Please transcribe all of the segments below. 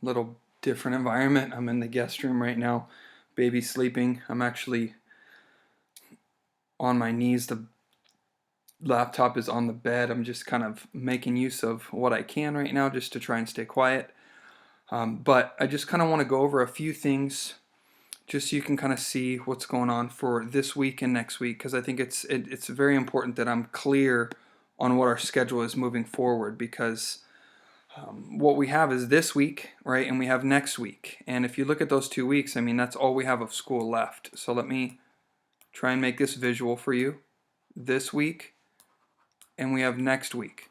Little different environment. I'm in the guest room right now. Baby's sleeping. I'm actually on my knees. The laptop is on the bed. I'm just kind of making use of what I can right now just to try and stay quiet. But I just kind of want to go over a few things just so you can kind of see what's going on for this week and next week, because I think it's very important that I'm clear on what our schedule is moving forward, because what we have is this week, right, and we have next week. And if you look at those 2 weeks, I mean, that's all we have of school left. So let me try and make this visual for you. This week, and we have next week.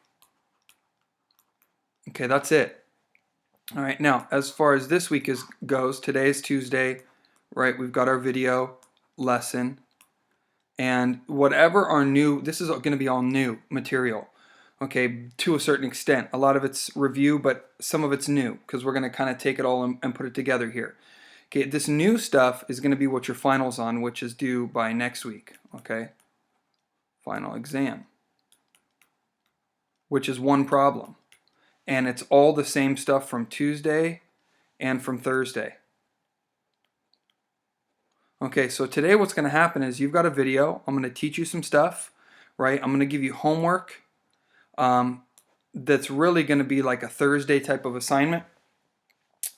Okay, that's it. All right, now, as far as this week goes, today is Tuesday, right? We've got our video lesson. And whatever our new, this is going to be all new material. Okay, to a certain extent. A lot of it's review, but some of it's new, because we're going to kind of take it all and put it together here. Okay, this new stuff is going to be what your final's on, which is due by next week. Okay, final exam, which is one problem. And it's all the same stuff from Tuesday and from Thursday. Okay, so today what's going to happen is you've got a video. I'm going to teach you some stuff, right? I'm going to give you homework. That's really going to be like a Thursday type of assignment.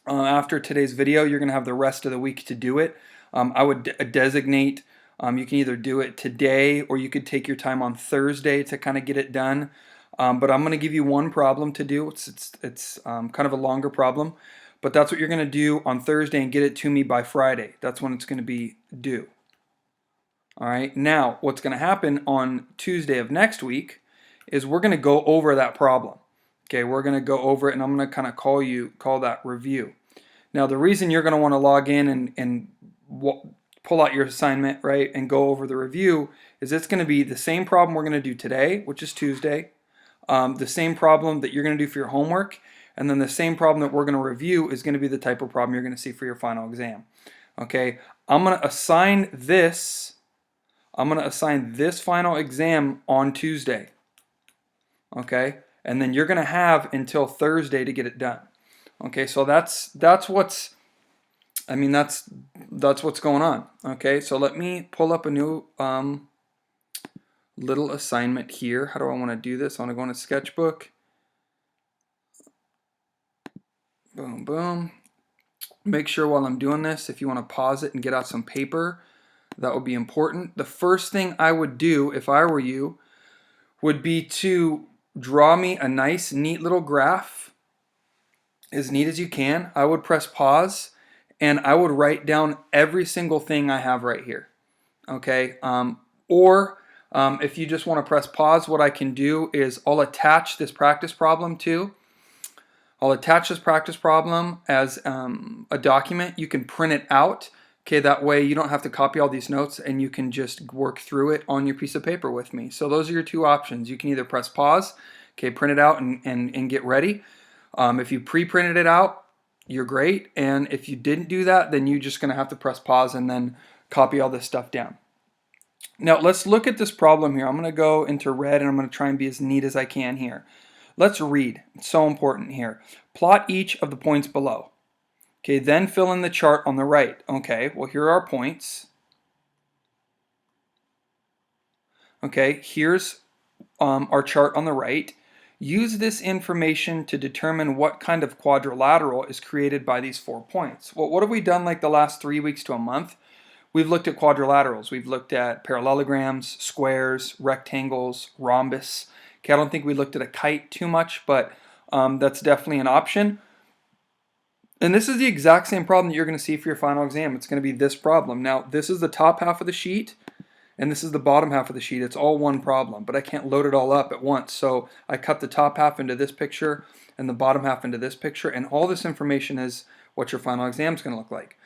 After today's video, you're going to have the rest of the week to do it. I would designate, you can either do it today or you could take your time on Thursday to kind of get it done. But I'm going to give you one problem to do. It's kind of a longer problem, but that's what you're going to do on Thursday and get it to me by Friday. That's when it's going to be due. All right. Now, what's going to happen on Tuesday of next week is we're going to go over that problem. Okay, we're going to go over it, and I'm going to kind of call that review. Now, the reason you're going to want to log in and pull out your assignment, right, and go over the review is it's going to be the same problem we're going to do today, which is Tuesday, the same problem that you're going to do for your homework, and then the same problem that we're going to review is going to be the type of problem you're going to see for your final exam. Okay, I'm going to assign this final exam on Tuesday. Okay, and then you're going to have until Thursday to get it done. Okay, so that's what's going on. Okay, so let me pull up a new little assignment here. How do I want to do this? I want to go into Sketchbook. Boom, boom. Make sure while I'm doing this, if you want to pause it and get out some paper, that would be important. The first thing I would do if I were you would be to draw me a nice, neat little graph, as neat as you can. I would press pause, and I would write down every single thing I have right here. Okay, if you just want to press pause, what I can do is I'll attach this practice problem too. I'll attach this practice problem as a document. You can print it out. Okay, that way you don't have to copy all these notes and you can just work through it on your piece of paper with me. So those are your two options. You can either press pause, okay, print it out and get ready. If you pre-printed it out, you're great. And if you didn't do that, then you're just going to have to press pause and then copy all this stuff down. Now let's look at this problem here. I'm going to go into red and I'm going to try and be as neat as I can here. Let's read. It's so important here. Plot each of the points below. Okay, then fill in the chart on the right. Okay, well, here are our points. Okay, here's our chart on the right. Use this information to determine what kind of quadrilateral is created by these 4 points. Well, what have we done like the last 3 weeks to a month? We've looked at quadrilaterals. We've looked at parallelograms, squares, rectangles, rhombus. Okay, I don't think we looked at a kite too much, but that's definitely an option. And this is the exact same problem that you're going to see for your final exam. It's going to be this problem. Now, this is the top half of the sheet, and this is the bottom half of the sheet. It's all one problem, but I can't load it all up at once. So I cut the top half into this picture and the bottom half into this picture, and all this information is what your final exam is going to look like.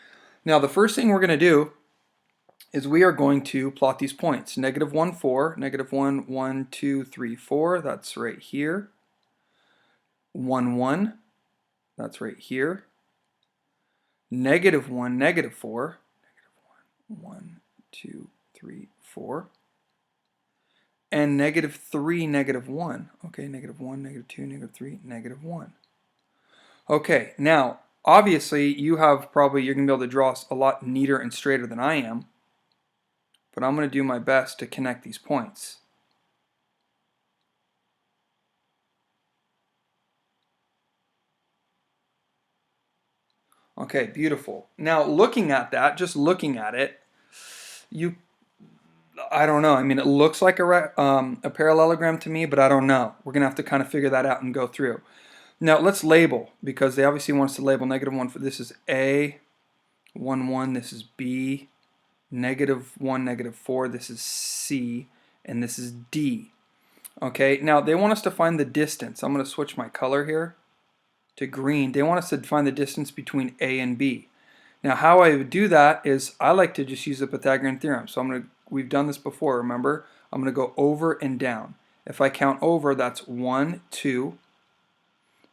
Now, the first thing we're going to do is we are going to plot these points. Negative 1, 4, negative 1, 1, 2, 3, 4. That's right here. 1, 1. That's right here. Negative 1, negative 4, negative 1, 2, 3, 4, and negative 3, negative 1. Okay, negative 1, negative 2, negative 3, negative 1. Okay, now, obviously, you're going to be able to draw a lot neater and straighter than I am, but I'm going to do my best to connect these points. Okay, beautiful. Now, looking at that, just looking at it, I don't know. I mean, it looks like a parallelogram to me, but I don't know. We're going to have to kind of figure that out and go through. Now, let's label, because they obviously want us to label -1 for this is A, 1, 1, this is B, -1, -4, this is C, and this is D. Okay, now they want us to find the distance. I'm going to switch my color here to green. They want us to find the distance between A and B. Now, how I would do that is I like to just use the Pythagorean theorem. So we've done this before, remember? I'm going to go over and down. If I count over, that's 1, 2.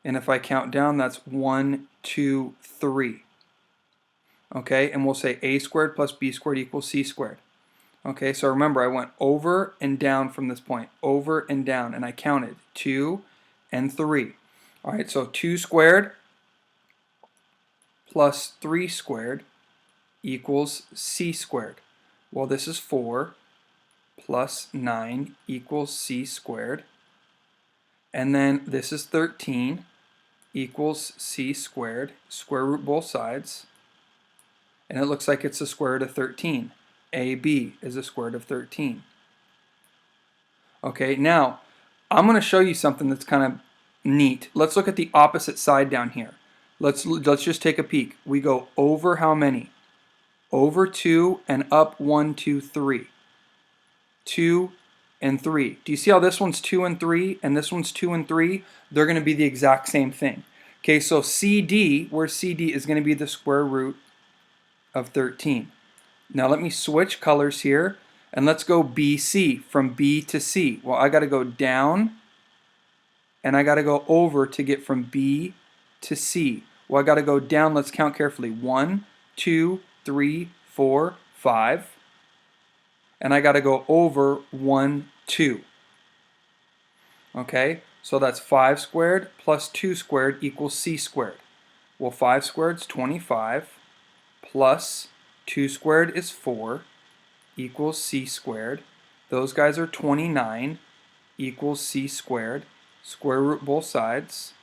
And if I count down, that's 1, 2, 3. Okay, and we'll say a squared plus b squared equals c squared. Okay, so remember I went over and down from this point, over and down, and I counted 2 and 3. All right, so 2 squared plus 3 squared equals c squared. Well, this is 4 plus 9 equals c squared. And then this is 13 equals c squared, square root both sides. And it looks like it's the square root of 13. AB is the square root of 13. Okay, now I'm going to show you something that's kind of neat. Let's look at the opposite side down here. Let's just take a peek. We go over how many? Over 2 and up 1, 2, 3. 2 and 3. Do you see how this one's 2 and 3 and this one's 2 and 3? They're going to be the exact same thing. Okay, so CD, where CD is going to be the square root of 13. Now let me switch colors here and let's go BC, from B to C. Well, I got to go down and I got to go over to get from B to C. Well, I got to go down. Let's count carefully. 1, 2, 3, 4, 5. And I got to go over 1, 2. Okay, so that's 5 squared plus 2 squared equals c squared. Well, 5 squared is 25 plus 2 squared is 4 equals c squared. Those guys are 29 equals c squared. Square root both sides.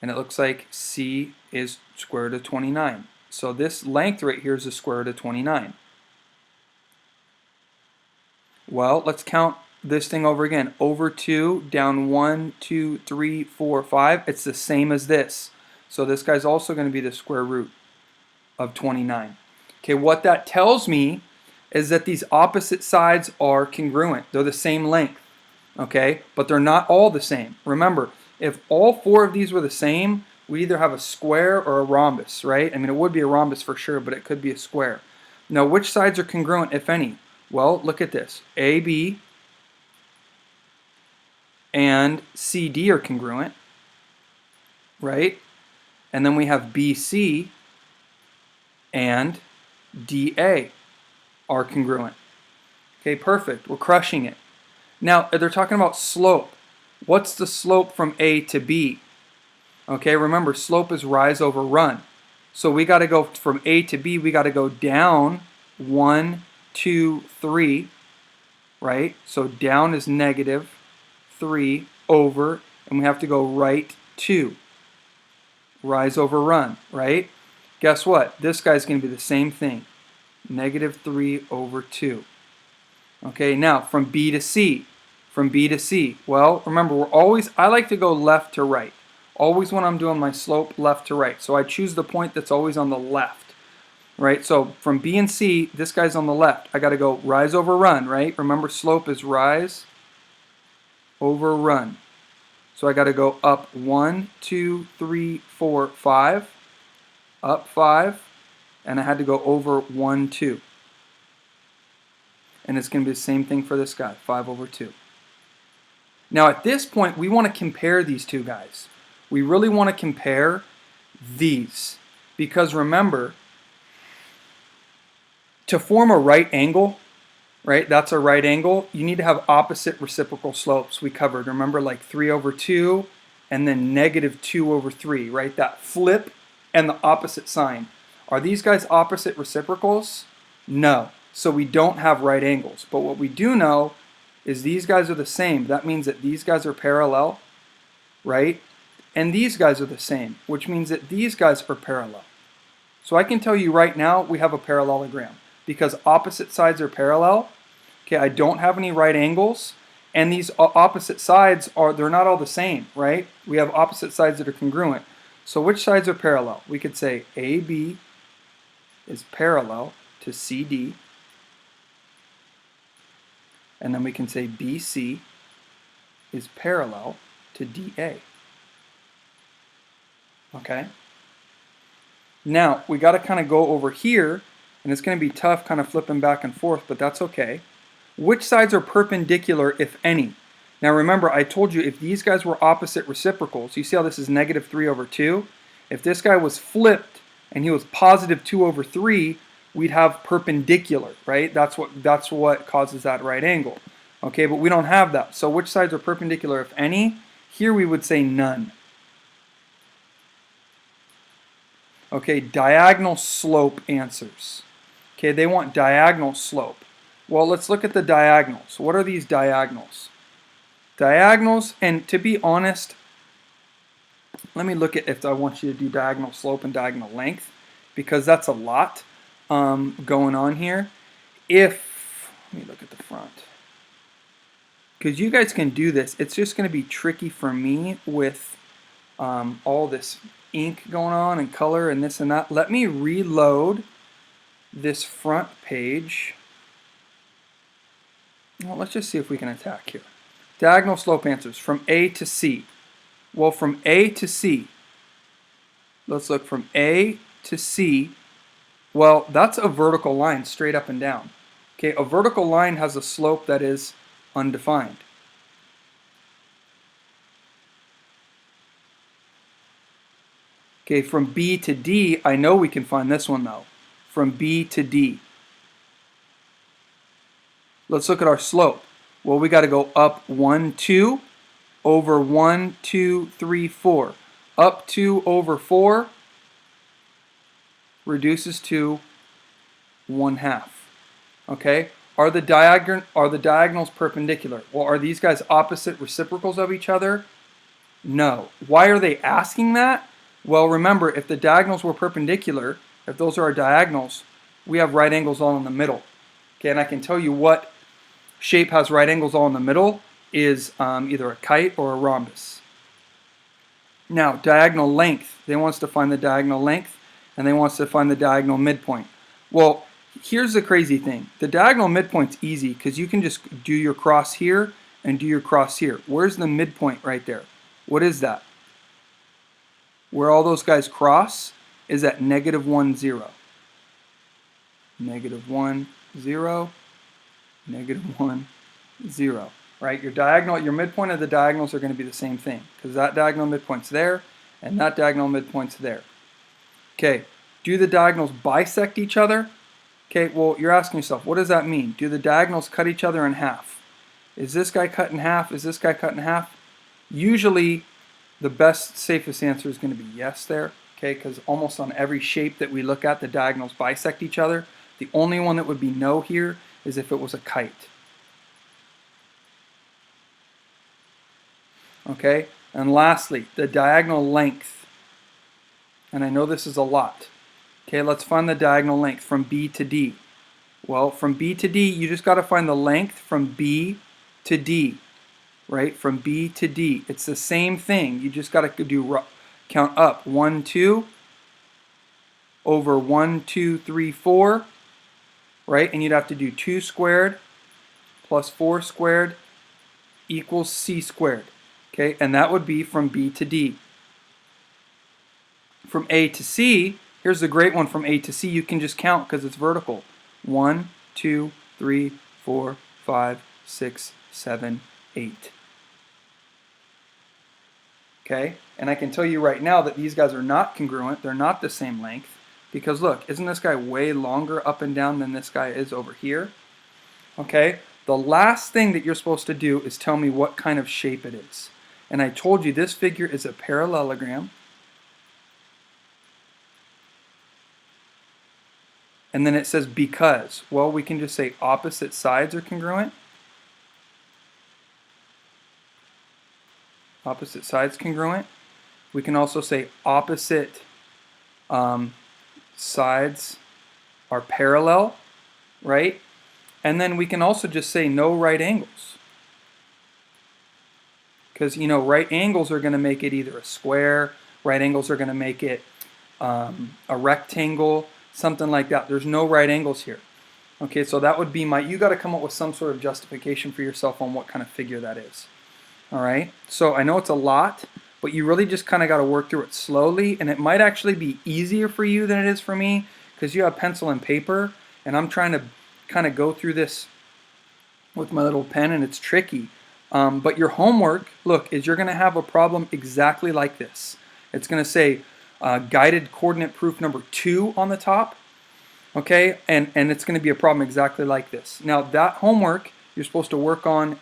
And it looks like c is square root of 29. So this length right here is the square root of 29. Well, let's count this thing over again. Over 2, down 1, 2, 3, 4, 5. It's the same as this. So this guy's also going to be the square root of 29. Okay, what that tells me is that these opposite sides are congruent. They're the same length. Okay, but they're not all the same. Remember, if all 4 of these were the same, we either have a square or a rhombus, right? I mean, it would be a rhombus for sure, but it could be a square. Now, which sides are congruent, if any? Well, look at this. AB and CD are congruent, right? And then we have BC and DA are congruent. Okay, perfect. We're crushing it. Now, they're talking about slope. What's the slope from A to B? Okay, remember, slope is rise over run. So we got to go from A to B, we got to go down 1, 2, 3, right? So down is -3 over, and we have to go right 2. Rise over run, right? Guess what? This guy's going to be the same thing. -3 over 2. Okay, now from B to C. From B to C. Well, remember, I like to go left to right. Always when I'm doing my slope, left to right. So I choose the point that's always on the left. Right, so from B and C, this guy's on the left. I got to go rise over run, right? Remember, slope is rise over run. So I got to go up 1, 2, 3, 4, 5. Up 5. And I had to go over 1, 2. And it's going to be the same thing for this guy, 5 over 2. Now at this point, we want to compare these two guys. We really want to compare these. Because remember, to form a right angle, right, that's a right angle, you need to have opposite reciprocal slopes we covered. Remember, like 3 over 2 and then negative 2 over 3, right? That flip and the opposite sign. Are these guys opposite reciprocals? No. So we don't have right angles. But what we do know is these guys are the same. That means that these guys are parallel, right? And these guys are the same, which means that these guys are parallel. So I can tell you right now we have a parallelogram because opposite sides are parallel. Okay, I don't have any right angles, and these opposite sides they're not all the same, right? We have opposite sides that are congruent. So which sides are parallel? We could say AB is parallel to CD, and then we can say BC is parallel to DA. Okay? Now, we got to kind of go over here, and it's going to be tough kind of flipping back and forth, but that's okay. Which sides are perpendicular, if any? Now remember, I told you if these guys were opposite reciprocals, you see how this is negative 3 over 2? If this guy was flipped and he was positive 2 over 3, we'd have perpendicular, right? That's what causes that right angle. Okay, but we don't have that. So which sides are perpendicular, if any? Here we would say none. Okay, diagonal slope answers. Okay, they want diagonal slope. Well, let's look at the diagonals. What are these diagonals? Diagonals, and to be honest, let me look at if I want you to do diagonal slope and diagonal length, because that's a lot going on here. Let me look at the front. Because you guys can do this. It's just going to be tricky for me with all this ink going on and color and this and that. Let me reload this front page. Well, let's just see if we can attack here. Diagonal slope answers from A to C. Well, from A to C, let's look from A to C. Well, that's a vertical line straight up and down. Okay, a vertical line has a slope that is undefined. Okay, from B to D, I know we can find this one though. From B to D. Let's look at our slope. Well, we got to go up 1, 2 over 1, 2, 3, 4. Up 2 over 4 reduces to 1/2. Okay? Are the diagonals perpendicular? Well, are these guys opposite reciprocals of each other? No. Why are they asking that? Well, remember, if the diagonals were perpendicular, if those are our diagonals, we have right angles all in the middle. Okay, and I can tell you what shape has right angles all in the middle is either a kite or a rhombus. Now, diagonal length. They want us to find the diagonal length, and they want us to find the diagonal midpoint. Well, here's the crazy thing. The diagonal midpoint's easy because you can just do your cross here and do your cross here. Where's the midpoint right there? What is that? Where all those guys cross is at -1, 0. -1, 0. -1, 0. Right? Your midpoint of the diagonals are going to be the same thing because that diagonal midpoint's there and that diagonal midpoint's there. Okay, do the diagonals bisect each other? Okay, well, you're asking yourself, what does that mean? Do the diagonals cut each other in half? Is this guy cut in half? Is this guy cut in half? Usually, the best, safest answer is going to be yes there, okay, because almost on every shape that we look at, the diagonals bisect each other. The only one that would be no here is if it was a kite. Okay, and lastly, the diagonal length. And I know this is a lot. Okay, let's find the diagonal length from B to D. Well, from B to D, you just got to find the length from B to D. Right, from B to D. It's the same thing. You just got to count up 1, 2 over 1, 2, 3, 4. Right, and you'd have to do 2 squared plus 4 squared equals C squared. Okay, and that would be from B to D. From A to C, here's the great one. From A to C, you can just count because it's vertical. 1, 2, 3, 4, 5, 6, 7, 8. Okay, and I can tell you right now that these guys are not congruent. They're not the same length because look, isn't this guy way longer up and down than this guy is over here? Okay, the last thing that you're supposed to do is tell me what kind of shape it is. And I told you this figure is a parallelogram. And then it says because. Well, we can just say opposite sides are congruent. Opposite sides congruent. We can also say opposite sides are parallel, right? And then we can also just say no right angles. Because, you know, right angles are going to make it either a square, right angles are going to make it a rectangle, something like that. There's no right angles here. Okay, so that would be you got to come up with some sort of justification for yourself on what kind of figure that is. All right, so I know it's a lot, but you really just kind of got to work through it slowly, and it might actually be easier for you than it is for me because you have pencil and paper, and I'm trying to kind of go through this with my little pen, and it's tricky. But your homework, look, is you're going to have a problem exactly like this. It's going to say guided coordinate proof number 2 on the top, okay, and it's going to be a problem exactly like this. Now that homework you're supposed to work on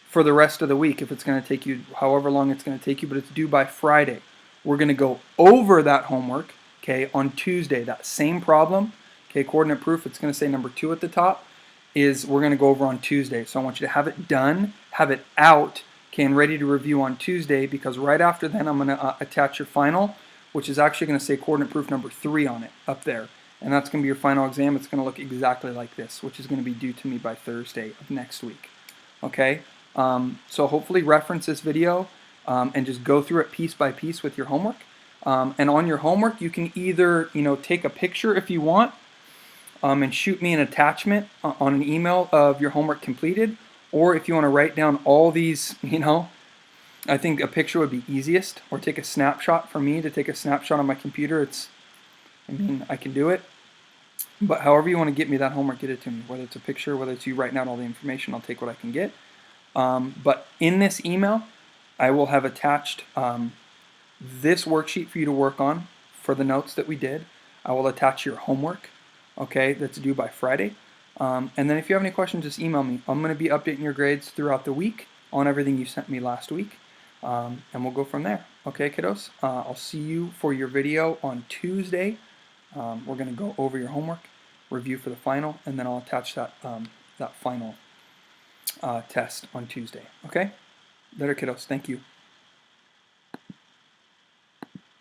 for the rest of the week, if it's going to take you however long it's going to take you, but it's due by Friday. We're going to go over that homework, okay, on Tuesday. That same problem, okay, coordinate proof, it's going to say number 2 at the top, is we're going to go over on Tuesday. So I want you to have it done, have it out, okay, and ready to review on Tuesday, because right after then I'm going to attach your final, which is actually going to say coordinate proof number 3 on it, up there. And that's going to be your final exam. It's going to look exactly like this, which is going to be due to me by Thursday of next week, okay? So hopefully reference this video and just go through it piece by piece with your homework. And on your homework, you can either take a picture if you want and shoot me an attachment on an email of your homework completed, or if you want to write down all these, I think a picture would be easiest, or take a snapshot for me to take a snapshot on my computer. I can do it. But however you want to get me that homework, get it to me. Whether it's a picture, whether it's you writing out all the information, I'll take what I can get. But in this email, I will have attached this worksheet for you to work on for the notes that we did. I will attach your homework, okay, that's due by Friday. And then if you have any questions, just email me. I'm going to be updating your grades throughout the week on everything you sent me last week. And we'll go from there. Okay, kiddos? I'll see you for your video on Tuesday. We're going to go over your homework, review for the final, and then I'll attach that final test on Tuesday. Okay? Later, kiddos. Thank you.